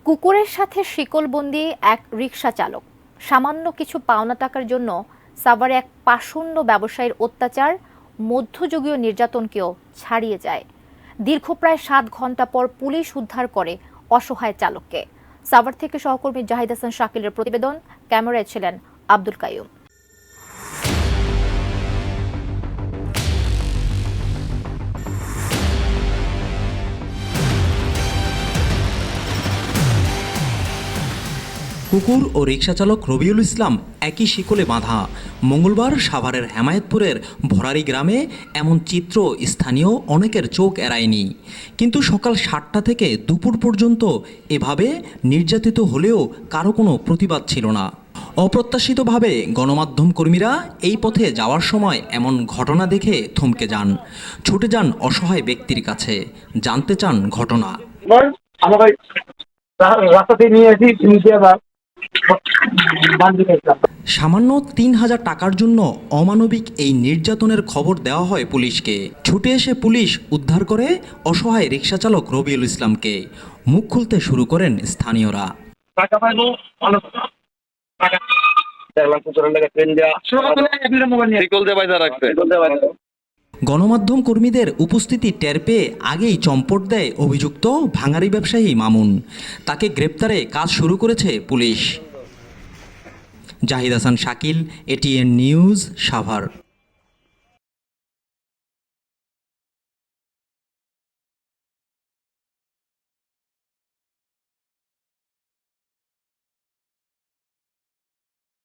কুকুরের সাথে শিকলবন্দি এক রিকশা চালক। সামান্য কিছু পাওনা টাকার জন্য সাভারে এক পাষণ্ড ব্যবসায়ীর অত্যাচার, মধ্যযুগীয় নির্যাতনকেও ছাড়িয়ে যায়। দীর্ঘ প্রায় ৭ ঘন্টা পর পুলিশ উদ্ধার করে অসহায় চালককে। সাভার থেকে সহকর্মী জাহিদ হাসান শাকিলের প্রতিবেদন, ক্যামেরায় ছিলেন আব্দুল কাইয়ুম। কুকুর ও রিকশাচালক রবিউল ইসলাম একই শিকলে বাঁধা। মঙ্গলবার সাভারের হেমায়েতপুরের ভরারি গ্রামে এমন চিত্র স্থানীয় অনেকের চোখ এড়ায়নি। কিন্তু সকাল ৭টা থেকে দুপুর পর্যন্ত এভাবে নির্যাতিত হলেও কারো কোনো প্রতিবাদ ছিল না। অপ্রত্যাশিতভাবে গণমাধ্যম কর্মীরা এই পথে যাওয়ার সময় এমন ঘটনা দেখে থমকে যান, ছুটে যান অসহায় ব্যক্তির কাছে, জানতে চান ঘটনা। সামান্য ৩,০০০ টাকার জন্য অমানবিক এই নির্যাতনের খবর দেওয়া হয় পুলিশকে। ছুটে এসে পুলিশ উদ্ধার করে অসহায় রিকশাচালক রবিউল ইসলামকে। মুখ খুলতে শুরু করেন স্থানীয়রা। গণমাধ্যম কর্মীদের উপস্থিতি টের পেয়ে আগেই চম্পট দেয় অভিযুক্ত ভাঙারি ব্যবসায়ী মামুন। তাকে গ্রেপ্তারে কাজ শুরু করেছে police. Zahid Hasan Shakil, ATN news, Savar.